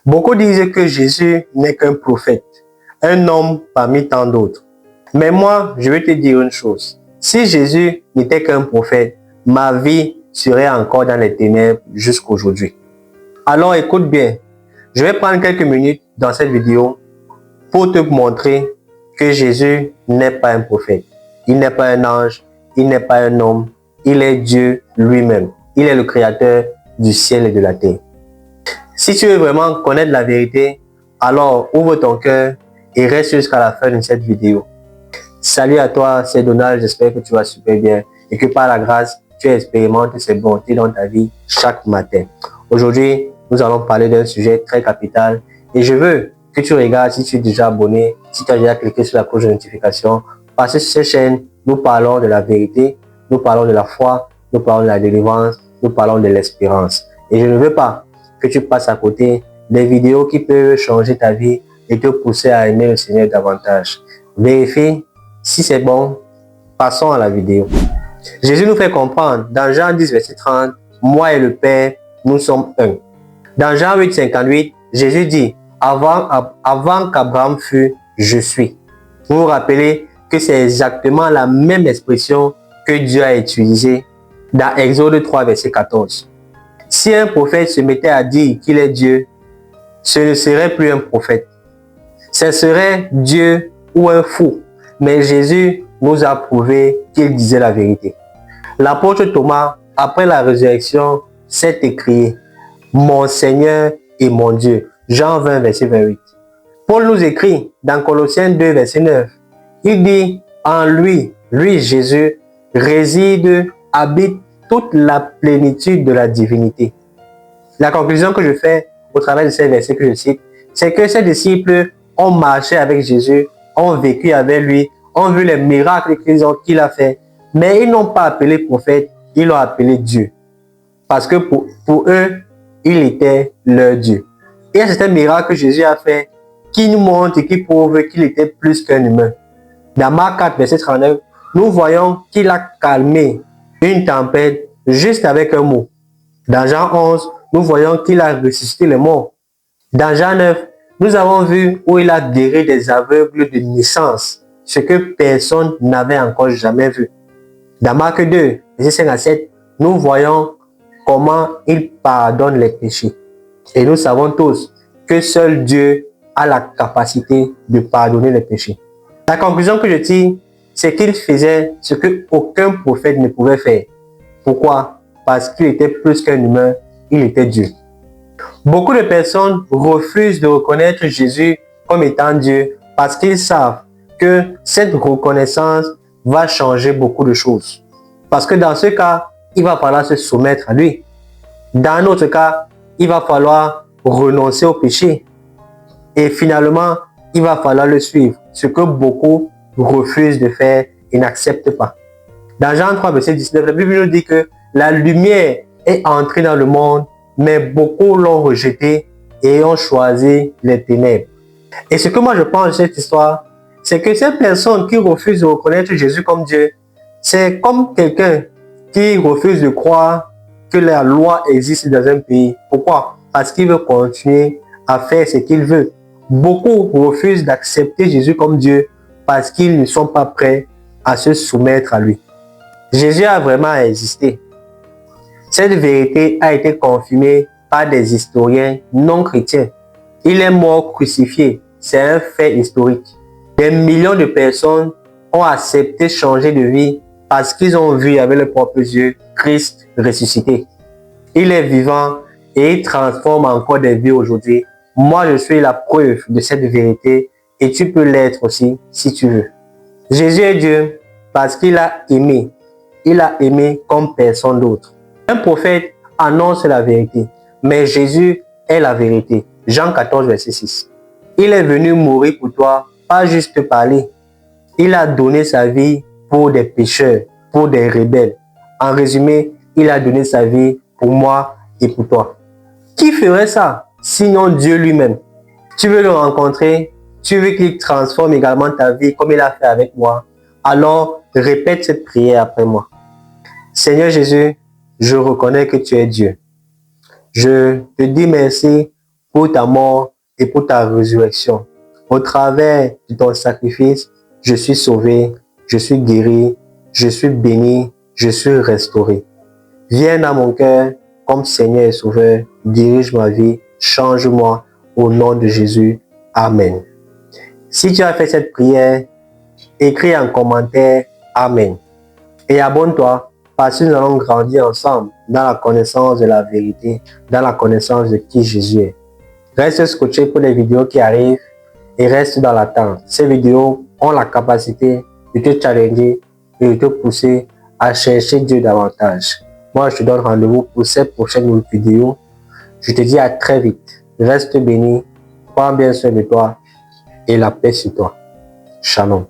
Beaucoup disent que Jésus n'est qu'un prophète, un homme parmi tant d'autres. Mais moi, je vais te dire une chose. Si Jésus n'était qu'un prophète, ma vie serait encore dans les ténèbres jusqu'aujourd'hui. Alors écoute bien, je vais prendre quelques minutes dans cette vidéo pour te montrer que Jésus n'est pas un prophète. Il n'est pas un ange, il n'est pas un homme, il est Dieu lui-même. Il est le créateur du ciel et de la terre. Si tu veux vraiment connaître la vérité, alors ouvre ton cœur et reste jusqu'à la fin de cette vidéo. Salut à toi, c'est Donald, j'espère que tu vas super bien et que par la grâce, tu expérimentes ces bontés dans ta vie chaque matin. Aujourd'hui, nous allons parler d'un sujet très capital et je veux que tu regardes si tu es déjà abonné, si tu as déjà cliqué sur la cloche de notification, parce que sur cette chaîne, nous parlons de la vérité, nous parlons de la foi, nous parlons de la délivrance, nous parlons de l'espérance. Et je ne veux pas que tu passes à côté des vidéos qui peuvent changer ta vie et te pousser à aimer le Seigneur davantage. Vérifie si c'est bon, passons à la vidéo. Jésus nous fait comprendre dans Jean 10, verset 30, « Moi et le Père, nous sommes un ». Dans Jean 8, 58, Jésus dit, « Avant qu'Abraham fût, je suis ». Vous vous rappelez que c'est exactement la même expression que Dieu a utilisée dans Exode 3, verset 14. Si un prophète se mettait à dire qu'il est Dieu, ce ne serait plus un prophète. Ce serait Dieu ou un fou. Mais Jésus nous a prouvé qu'il disait la vérité. L'apôtre Thomas, après la résurrection, s'est écrié « Mon Seigneur et mon Dieu ». Jean 20, verset 28. Paul nous écrit dans Colossiens 2, verset 9. Il dit « En lui, Jésus, réside, habite toute la plénitude de la divinité ». La conclusion que je fais au travers de ces versets que je cite, c'est que ces disciples ont marché avec Jésus, ont vécu avec lui, ont vu les miracles qu'il a fait, mais ils n'ont pas appelé prophète, ils l'ont appelé Dieu. Parce que pour eux, il était leur Dieu. Et c'est un miracle que Jésus a fait qui nous montre et qui prouve qu'il était plus qu'un humain. Dans Marc 4, verset 39, nous voyons qu'il a calmé une tempête juste avec un mot. Dans Jean 11, nous voyons qu'il a ressuscité les morts. Dans Jean 9, nous avons vu où il a guéri des aveugles de naissance, ce que personne n'avait encore jamais vu. Dans Marc 2, verset 5 à 7, nous voyons comment il pardonne les péchés. Et nous savons tous que seul Dieu a la capacité de pardonner les péchés. La conclusion que je tire, c'est qu'il faisait ce qu'aucun prophète ne pouvait faire. Pourquoi? Parce qu'il était plus qu'un humain, il était Dieu. Beaucoup de personnes refusent de reconnaître Jésus comme étant Dieu parce qu'ils savent que cette reconnaissance va changer beaucoup de choses. Parce que dans ce cas, il va falloir se soumettre à lui. Dans notre cas, il va falloir renoncer au péché. Et finalement, il va falloir le suivre, ce que beaucoup refusent de faire et n'acceptent pas. Dans Jean 3, verset 19, la Bible nous dit que la lumière est entrée dans le monde, mais beaucoup l'ont rejeté et ont choisi les ténèbres. Et ce que moi je pense de cette histoire, c'est que ces personnes qui refusent de reconnaître Jésus comme Dieu, c'est comme quelqu'un qui refuse de croire que la loi existe dans un pays. Pourquoi? Parce qu'il veut continuer à faire ce qu'il veut. Beaucoup refusent d'accepter Jésus comme Dieu parce qu'ils ne sont pas prêts à se soumettre à lui. Jésus a vraiment existé. Cette vérité a été confirmée par des historiens non chrétiens. Il est mort crucifié. C'est un fait historique. Des millions de personnes ont accepté changer de vie parce qu'ils ont vu avec leurs propres yeux Christ ressuscité. Il est vivant et il transforme encore des vies aujourd'hui. Moi, je suis la preuve de cette vérité et tu peux l'être aussi si tu veux. Jésus est Dieu parce qu'il a aimé. Il a aimé comme personne d'autre. Un prophète annonce la vérité, mais Jésus est la vérité. Jean 14, verset 6. Il est venu mourir pour toi, pas juste parler. Il a donné sa vie pour des pécheurs, pour des rebelles. En résumé, il a donné sa vie pour moi et pour toi. Qui ferait ça, sinon Dieu lui-même? Tu veux le rencontrer? Tu veux qu'il transforme également ta vie comme il a fait avec moi? Alors, répète cette prière après moi. Seigneur Jésus, je reconnais que tu es Dieu. Je te dis merci pour ta mort et pour ta résurrection. Au travers de ton sacrifice, je suis sauvé, je suis guéri, je suis béni, je suis restauré. Viens dans mon cœur comme Seigneur et Sauveur, dirige ma vie, change-moi au nom de Jésus. Amen. Si tu as fait cette prière, écris en commentaire Amen. Et abonne-toi parce que nous allons grandir ensemble dans la connaissance de la vérité, dans la connaissance de qui Jésus est. Reste scotché pour les vidéos qui arrivent et reste dans l'attente. Ces vidéos ont la capacité de te challenger et de te pousser à chercher Dieu davantage. Moi, je te donne rendez-vous pour cette prochaine vidéo. Je te dis à très vite. Reste béni, prends bien soin de toi et la paix sur toi. Shalom.